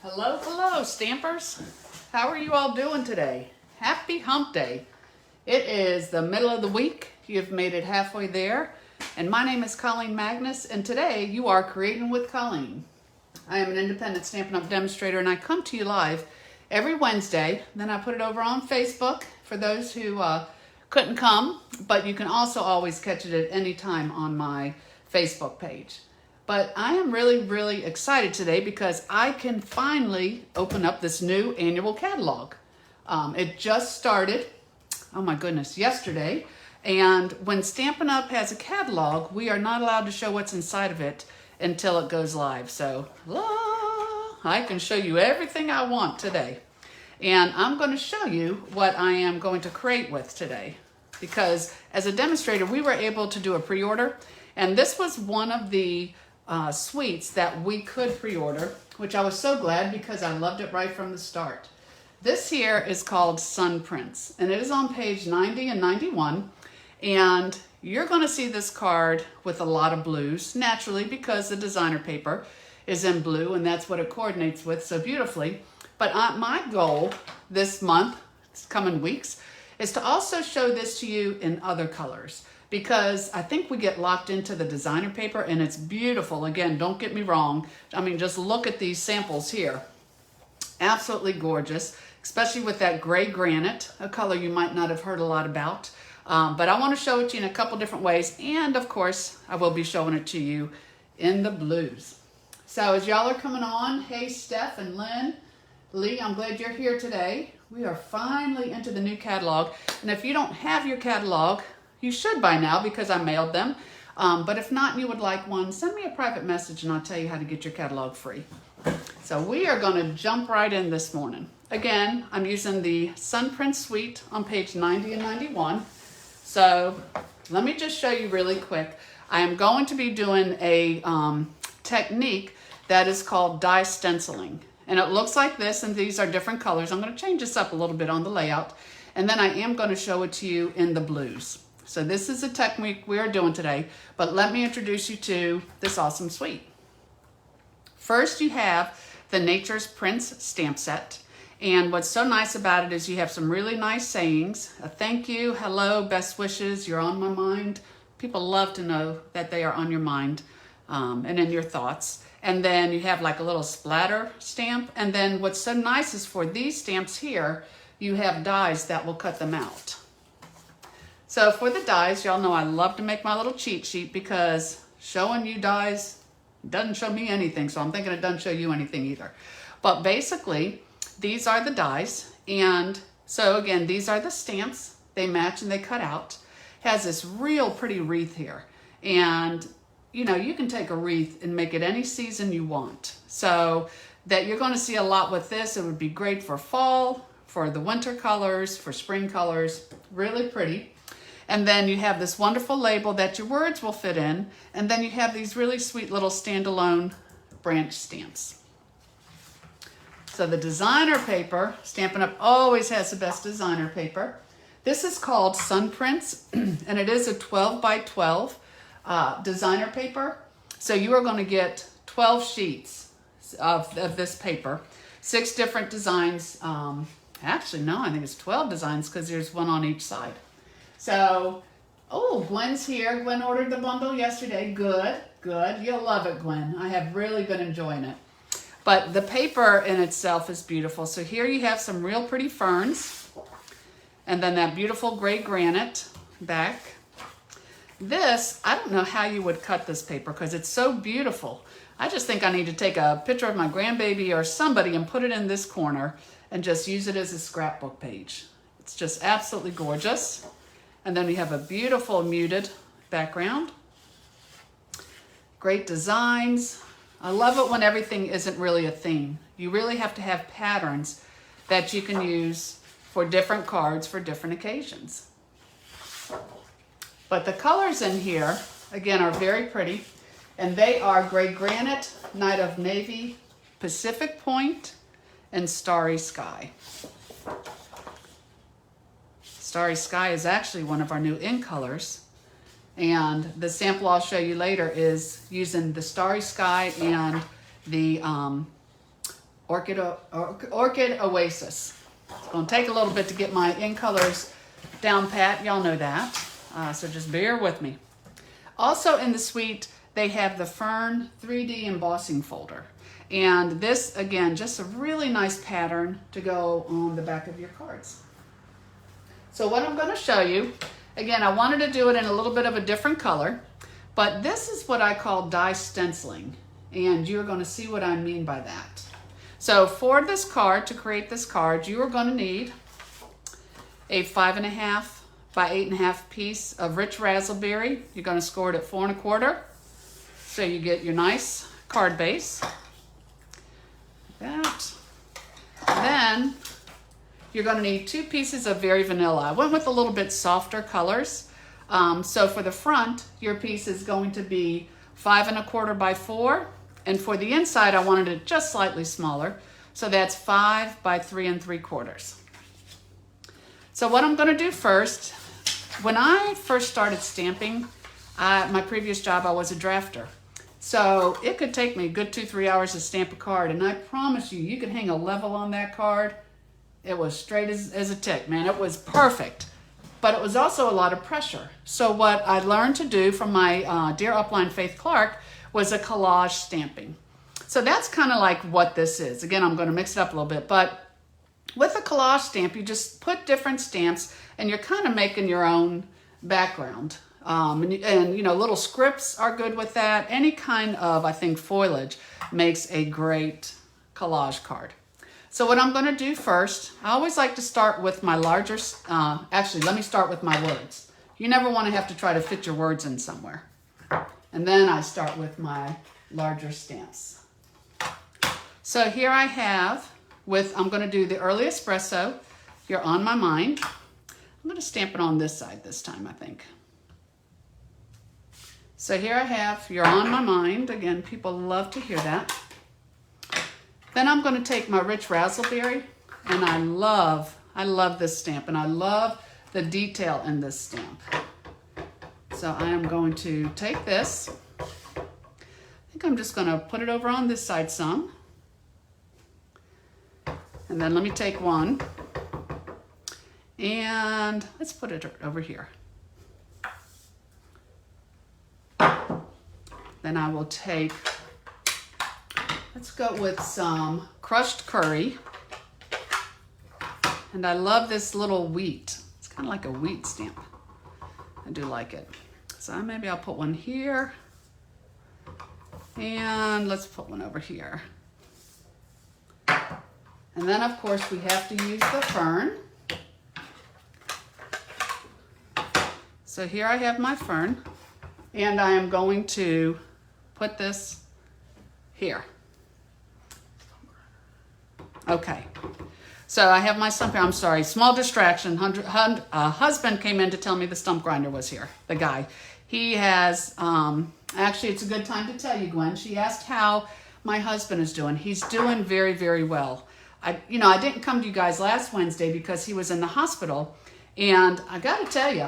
Hello, hello, Stampers. How are you all doing today? Happy Hump Day. It is the middle of the week. You've made it halfway there. And my name is Colleen Magnus, and today you are Creating with Colleen. I am an independent Stampin' Up! Demonstrator, and I come to you live every Wednesday. Then I put it over on Facebook for those who couldn't come, but you can also always catch it at any time on my Facebook page. But I am really excited today because I can finally open up this new annual catalog. It just started, oh my goodness, yesterday. And when Stampin' Up! Has a catalog, we are not allowed to show what's inside of it until it goes live. So, I can show you everything I want today. And I'm going to show you what I am going to create with today. Because as a demonstrator, we were able to do a pre-order. And this was one of the suites that we could pre-order, which I was so glad because I loved it right from the start. This here is called Sun Prince, and it is on page 90 and 91. And you're going to see this card with a lot of blues, naturally, because the designer paper is in blue, and that's what it coordinates with so beautifully. But my goal this month, this coming weeks, is to also show this to you in other colors, because I think we get locked into the designer paper, and it's beautiful. Again, don't get me wrong. I mean, just look at these samples here. Absolutely gorgeous, especially with that gray granite, a color you might not have heard a lot about. But I want to show it to you in a couple different ways, and of course, I will be showing it to you in the blues. So as y'all are coming on, hey Steph and Lynn, Lee, I'm glad you're here today. We are finally into the new catalog, and if you don't have your catalog, you should by now because I mailed them. But if not and you would like one, send me a private message and I'll tell you how to get your catalog free. So we are going to jump right in this morning. Again, I'm using the Sun Prince Suite on page 90 and 91. So let me just show you really quick. I am going to be doing a technique that is called Die Stenciling. And it looks like this, and these are different colors. I'm going to change this up a little bit on the layout. And then I am going to show it to you in the blues. So this is a technique we are doing today, but let me introduce you to this awesome suite. First, you have the Nature's Prince stamp set. And what's so nice about it is you have some really nice sayings. A thank you, hello, best wishes, you're on my mind. People love to know that they are on your mind and in your thoughts. And then you have like a little splatter stamp. And then what's so nice is for these stamps here, you have dies that will cut them out. So for the dies, y'all know I love to make my little cheat sheet because showing you dies doesn't show me anything. So I'm thinking it doesn't show you anything either. But basically, these are the dies. And so again, these are the stamps. They match and they cut out. Has this real pretty wreath here. And you know, you can take a wreath and make it any season you want. So that you're going to see a lot with this. It would be great for fall, for the winter colors, for spring colors. Really pretty. And then you have this wonderful label that your words will fit in. And then you have these really sweet little standalone branch stamps. So the designer paper, Stampin' Up! Always has the best designer paper. This is called Sun Prince, and it is a 12 by 12 designer paper. So you are going to get 12 sheets of this paper, 6 different designs. Actually, no, I think it's 12 designs because there's one on each side. So, oh, Gwen's here. Gwen ordered the bundle yesterday. Good. You'll love it, Gwen. I have really been enjoying it. But the paper in itself is beautiful. So here you have some real pretty ferns. And then that beautiful gray granite back. This, I don't know how you would cut this paper because it's so beautiful. I just think I need to take a picture of my grandbaby or somebody and put it in this corner and just use it as a scrapbook page. It's just absolutely gorgeous. And then we have a beautiful muted background. Great designs. I love it when everything isn't really a theme. You really have to have patterns that you can use for different cards for different occasions. But the colors in here, again, are very pretty. And they are Gray Granite, Night of Navy, Pacific Point, and Starry Sky. Starry Sky is actually one of our new in colors. And the sample I'll show you later is using the Starry Sky and the Orchid Oasis. It's going to take a little bit to get my in colors down pat. Y'all know that. So just bear with me. Also in the suite, they have the Fern 3D embossing folder. And this, again, just a really nice pattern to go on the back of your cards. So what I'm going to show you, again, I wanted to do it in a little bit of a different color, but this is what I call Die Stenciling, and you're going to see what I mean by that. So for this card, to create this card, you are going to need a 5.5 by 8.5 piece of rich raspberry. You're going to score it at 4 1/4, so you get your nice card base. That. Then you're going to need 2 pieces of Very Vanilla. I went with a little bit softer colors. So for the front, your piece is going to be 5 1/4 by 4. And for the inside, I wanted it just slightly smaller. So that's 5 by 3 3/4. So what I'm going to do first, when I first started stamping, my previous job, I was a drafter. So it could take me a good 2-3 hours to stamp a card. And I promise you, you could hang a level on that card. It was straight as a tick, man. It was perfect. But it was also a lot of pressure. So what I learned to do from my dear upline Faith Clark was a collage stamping. So that's kind of like what this is. Again, I'm going to mix it up a little bit. But with a collage stamp, you just put different stamps and you're kind of making your own background. And you know, little scripts are good with that. Any kind of, I think, foliage makes a great collage card. So what I'm going to do first, I always like to start with my larger, actually, let me start with my words. You never want to have to try to fit your words in somewhere. And then I start with my larger stamps. So here I have, I'm going to do the Early Espresso, You're on My Mind. I'm going to stamp it on this side this time, I think. So here I have You're on My Mind. Again, people love to hear that. Then I'm going to take my rich raspberry, and I love this stamp, and I love the detail in this stamp. So I am going to take this. I think I'm just going to put it over on this side some. And then let me take one, and let's put it over here. Then I will take, let's go with some crushed curry. And I love this little wheat. It's kind of like a wheat stamp. I do like it. So maybe I'll put one here. And let's put one over here. And then, of course, we have to use the fern. So here I have my fern. And I am going to put this here. Okay. So I have my stump here. I'm sorry, small distraction. Husband came in to tell me the stump grinder was here, the guy. He has, actually it's a good time to tell you, Gwen. She asked how my husband is doing. He's doing very, very well. I didn't come to you guys last Wednesday because he was in the hospital. And I got to tell you,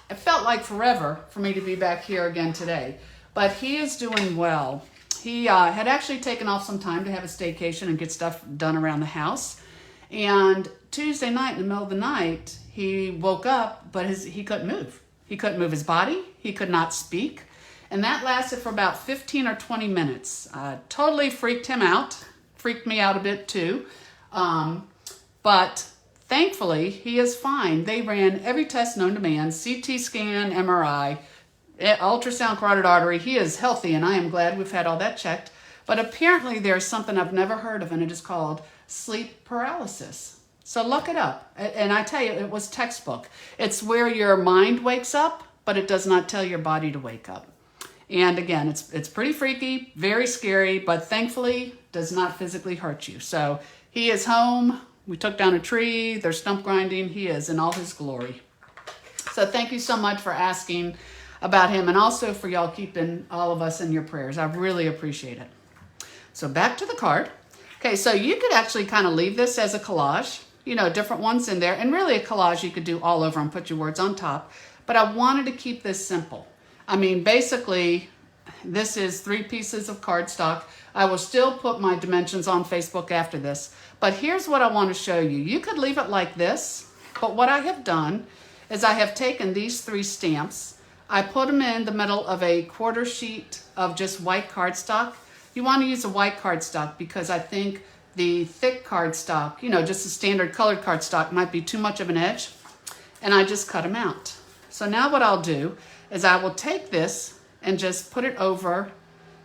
it felt like forever for me to be back here again today. But he is doing well. He had actually taken off some time to have a staycation and get stuff done around the house. And Tuesday night, in the middle of the night, he woke up, but he couldn't move. He couldn't move his body. He could not speak. And that lasted for about 15 or 20 minutes. Totally freaked him out. Freaked me out a bit too. But thankfully, he is fine. They ran every test known to man, CT scan, MRI, ultrasound carotid artery. He is healthy, and I am glad we've had all that checked. But apparently there's something I've never heard of, and it is called sleep paralysis. So look it up. And I tell you, it was textbook. It's where your mind wakes up, but it does not tell your body to wake up. And again, it's pretty freaky, very scary, but thankfully does not physically hurt you. So he is home. We took down a tree. They're stump grinding. He is in all his glory. So thank you so much for asking about him, and also for y'all keeping all of us in your prayers. I really appreciate it. So back to the card. Okay, so you could actually kind of leave this as a collage, different ones in there. And really a collage you could do all over and put your words on top. But I wanted to keep this simple. I mean, basically, This is 3 pieces of cardstock. I will still put my dimensions on Facebook after this, but here's what I want to show you. You could leave it like this, but what I have done is I have taken these 3 stamps. I put them in the middle of a 1/4 sheet of just white cardstock. You want to use a white cardstock because I think the thick cardstock, you know, just the standard colored cardstock might be too much of an edge, and I just cut them out. So now what I'll do is I will take this and just put it over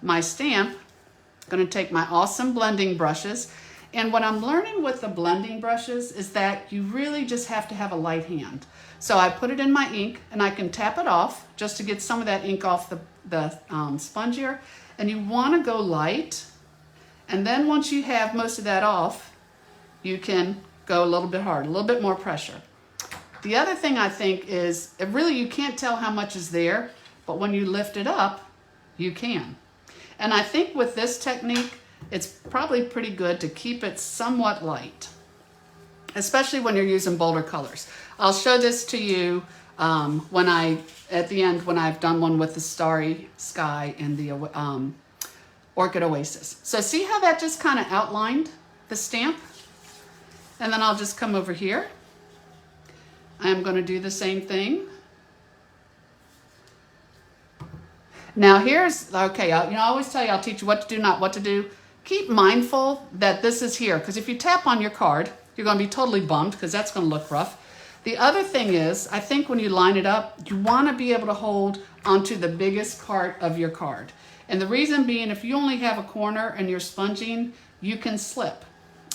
my stamp. I'm going to take my awesome blending brushes, and what I'm learning with the blending brushes is that you really just have to have a light hand. So I put it in my ink, and I can tap it off just to get some of that ink off the sponge here, and you want to go light, and then once you have most of that off, you can go a little bit hard, a little bit more pressure. The other thing I think is, you can't tell how much is there, but when you lift it up, you can. And I think with this technique, it's probably pretty good to keep it somewhat light, especially when you're using bolder colors. I'll show this to you at the end when I've done one with the Starry Sky and the Orchid Oasis. So see how that just kind of outlined the stamp? And then I'll just come over here. I'm going to do the same thing. Now here's, okay, I always tell you, I'll teach you what to do, not what to do. Keep mindful that this is here, because if you tap on your card, you're going to be totally bummed because that's going to look rough. The other thing is, I think when you line it up, you want to be able to hold onto the biggest part of your card. And the reason being, if you only have a corner and you're sponging, you can slip.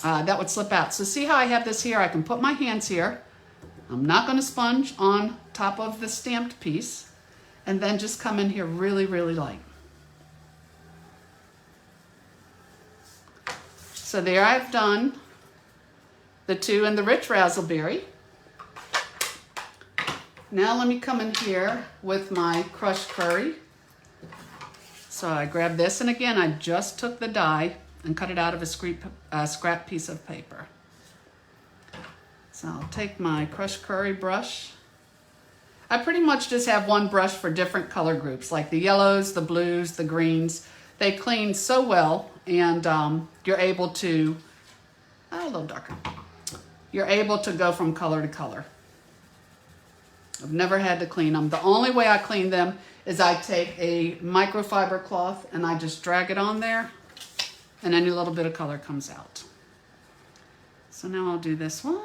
That would slip out. So see how I have this here? I can put my hands here. I'm not going to sponge on top of the stamped piece, and then just come in here really, really light. So there I've done the 2 in the Rich Razzleberry. Now let me come in here with my crushed curry. So I grab this, and again, I just took the die and cut it out of a scrap piece of paper. So I'll take my crushed curry brush. I pretty much just have one brush for different color groups, like the yellows, the blues, the greens. They clean so well, and you're able to, a little darker. You're able to go from color to color. I've never had to clean them. The only way I clean them is I take a microfiber cloth and I just drag it on there, and any little bit of color comes out. So now I'll do this one.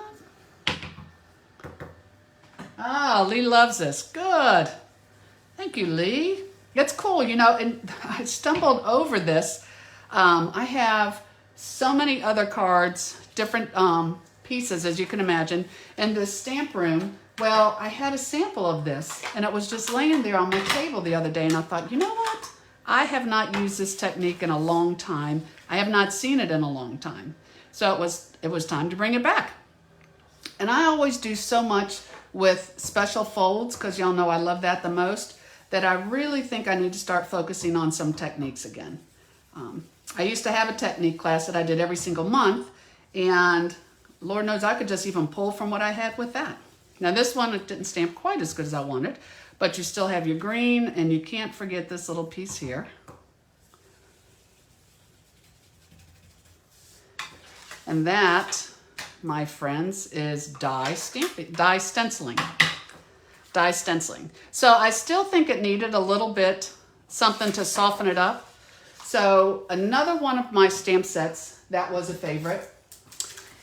Ah, Lee loves this. Good. Thank you, Lee. It's cool, you know, and I stumbled over this. I have so many other cards, different pieces, as you can imagine, in the stamp room. Well, I had a sample of this, and it was just laying there on my table the other day, and I thought, you know what? I have not used this technique in a long time. I have not seen it in a long time. So it was time to bring it back. And I always do so much with special folds, because y'all know I love that the most, that I really think I need to start focusing on some techniques again. I used to have a technique class that I did every single month, and Lord knows I could just even pull from what I had with that. Now this one, it didn't stamp quite as good as I wanted, but you still have your green, and you can't forget this little piece here. And that, my friends, is Die Stenciling. Die Stenciling. So I still think it needed a little bit something to soften it up. So another one of my stamp sets that was a favorite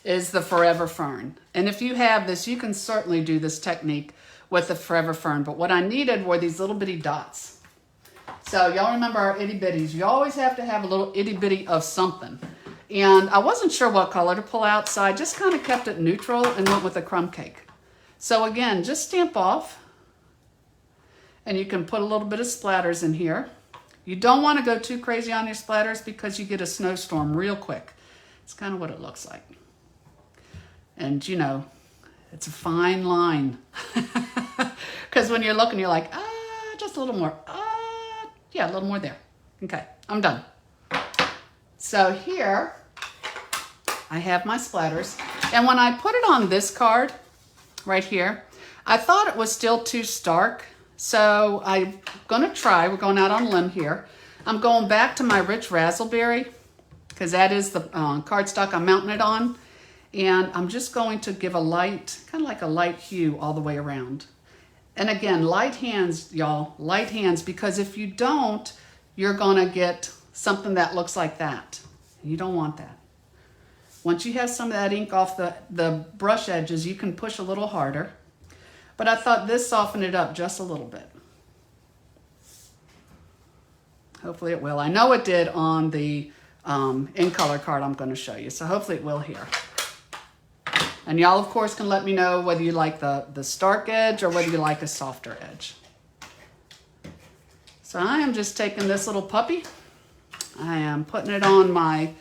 is the Forever Fern. And if you have this, you can certainly do this technique with the Forever Fern. But what I needed were these little bitty dots. So y'all remember our itty bitties. You always have to have a little itty bitty of something. And I wasn't sure what color to pull out, so I just kind of kept it neutral and went with a crumb cake. So again, just stamp off, and you can put a little bit of splatters in here. You don't want to go too crazy on your splatters because you get a snowstorm real quick. It's kind of what it looks like. And you know, it's a fine line. Because when you're looking, you're like, just a little more. Yeah, a little more there. Okay, I'm done. So here, I have my splatters. And when I put it on this card, right here, I thought it was still too stark. So I'm gonna try, we're going out on a limb here. I'm going back to my Rich Razzleberry because that is the cardstock I'm mounting it on. And I'm just going to give a light, kind of like a light hue all the way around. And again, light hands, y'all, light hands, because if you don't, you're gonna get something that looks like that. You don't want that. Once you have some of that ink off the brush edges, you can push a little harder. But I thought this softened it up just a little bit. Hopefully it will. I know it did on the in color card I'm gonna show you, so hopefully it will here. And y'all, of course, can let me know whether you like the stark edge or whether you like a softer edge. So I am just taking this little puppy. I am putting it on my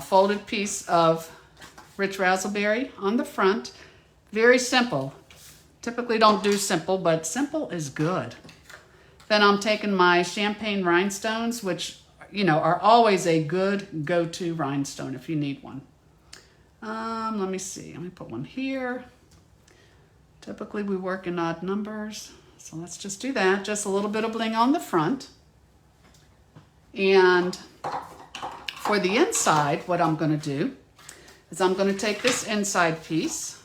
folded piece of Rich Razzleberry on the front. Very simple. Typically don't do simple, but simple is good. Then I'm taking my champagne rhinestones, which, you know, are always a good go-to rhinestone if you need one. Let me see. Let me put one here. Typically we work in odd numbers. So let's just do that. Just a little bit of bling on the front. And for the inside, what I'm going to do is I'm going to take this inside piece.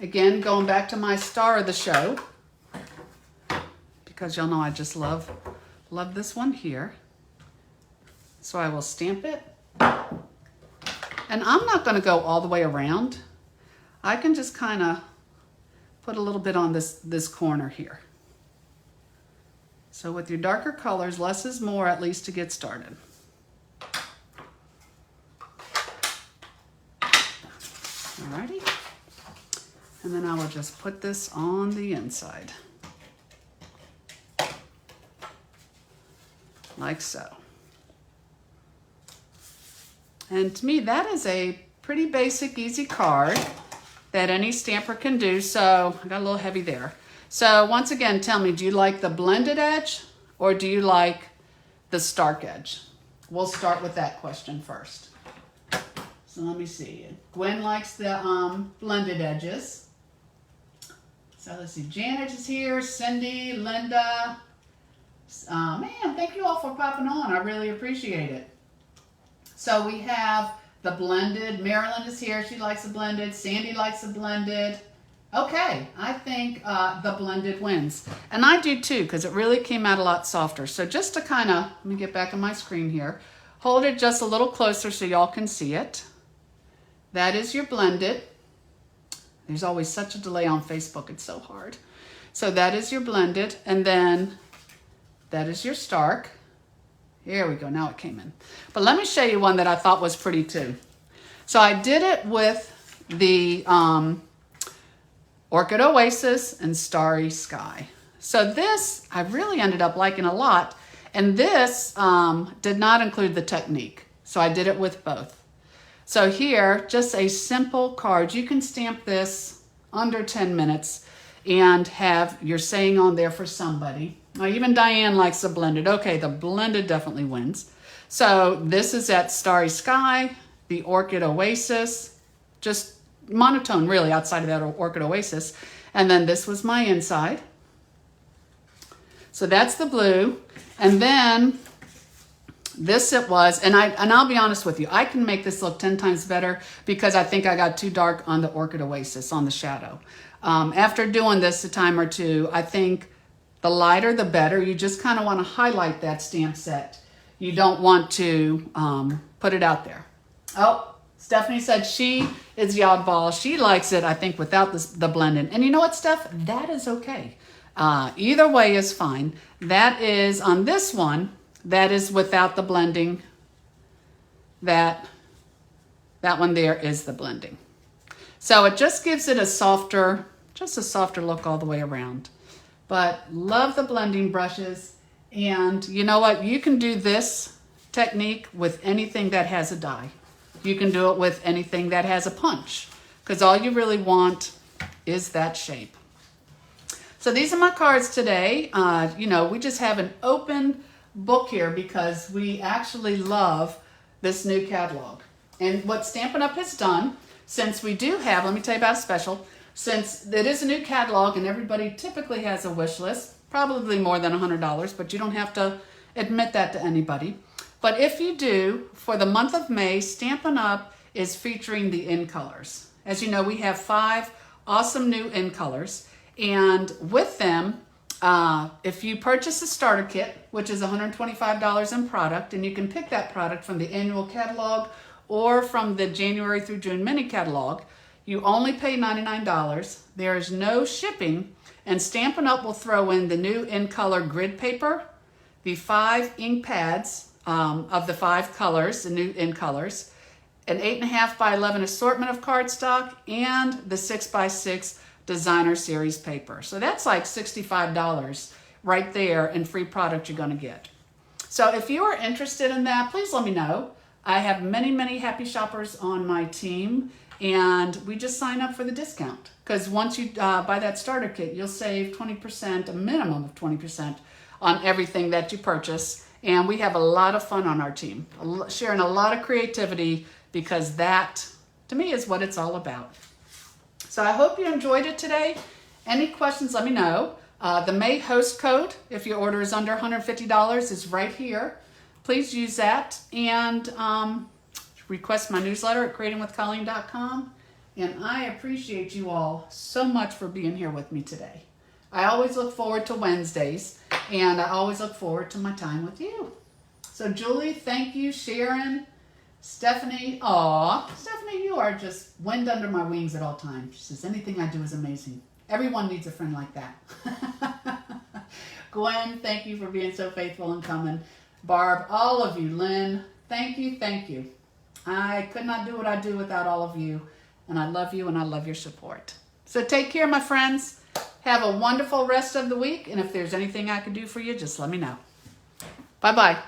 Again, going back to my star of the show, because y'all know I just love this one here. So I will stamp it. And I'm not going to go all the way around. I can just kind of put a little bit on this corner here. So with your darker colors, less is more, at least to get started. Alrighty. And then I will just put this on the inside. Like so. And to me, that is a pretty basic, easy card that any stamper can do. So I got a little heavy there. So once again, tell me, do you like the blended edge or do you like the stark edge? We'll start with that question first. So let me see. Gwen likes the blended edges. So let's see. Janet is here. Cindy, Linda. Man, thank you all for popping on. I really appreciate it. So we have the blended. Marilyn is here. She likes the blended. Sandy likes the blended. Okay, I think the blended wins. And I do too, because it really came out a lot softer. So just to kind of, let me get back on my screen here. Hold it just a little closer so y'all can see it. That is your blended. There's always such a delay on Facebook. It's so hard. So that is your blended. And then that is your stark. Here we go. Now it came in. But let me show you one that I thought was pretty too. So I did it with the Orchid Oasis and Starry Sky. So this I really ended up liking a lot. And this did not include the technique. So I did it with both. So here, just a simple card. You can stamp this under 10 minutes and have your saying on there for somebody. Now, even Diane likes the blended. Okay, the blended definitely wins. So this is at Starry Sky, the Orchid Oasis, just monotone really outside of that Orchid Oasis. And then this was my inside. So that's the blue. And then this it was, and I'll be honest with you, I can make this look 10 times better because I think I got too dark on the Orchid Oasis on the shadow. After doing this a time or two, I think the lighter the better. You just kind of want to highlight that stamp set. You don't want to put it out there. Oh, Stephanie said she is the oddball. She likes it, I think, without the blending. And you know what, Steph? That is okay. Either way is fine. That is, on this one, that is without the blending. That one there is the blending. So it just gives it a softer look all the way around. But love the blending brushes. And you know what? You can do this technique with anything that has a die. You can do it with anything that has a punch, because all you really want is that shape. So these are my cards today. You know, we just have an open book here because we actually love this new catalog. And what Stampin' Up! Has done, since we do have, let me tell you about a special, since it is a new catalog and everybody typically has a wish list, probably more than $100, but you don't have to admit that to anybody. But if you do, for the month of May, Stampin' Up! Is featuring the in colors. As you know, we have 5 awesome new in colors, and with them, if you purchase a starter kit, which is $125 in product, and you can pick that product from the annual catalog or from the January through June mini catalog, you only pay $99. There is no shipping, and Stampin' Up! Will throw in the new in color grid paper, the 5 ink pads of the 5 colors, the new in colors, an 8.5 by 11 assortment of cardstock, and the 6 by 6 designer series paper. So that's like $65 right there in free product you're going to get. So if you are interested in that, please let me know. I have many, many happy shoppers on my team, and we just sign up for the discount. Because once you buy that starter kit, you'll save 20%, a minimum of 20% on everything that you purchase. And we have a lot of fun on our team, sharing a lot of creativity, because that, to me, is what it's all about. So I hope you enjoyed it today. Any questions, let me know. The May host code, if your order is under $150, is right here. Please use that, and request my newsletter at creatingwithcolleen.com. And I appreciate you all so much for being here with me today. I always look forward to Wednesdays, and I always look forward to my time with you. So Julie, thank you. Sharon, Stephanie, Stephanie, you are just wind under my wings at all times. She says, anything I do is amazing. Everyone needs a friend like that. Gwen, thank you for being so faithful and coming. Barb, all of you. Lynn, thank you, thank you. I could not do what I do without all of you, and I love you, and I love your support. So take care, my friends. Have a wonderful rest of the week, and if there's anything I can do for you, just let me know. Bye-bye.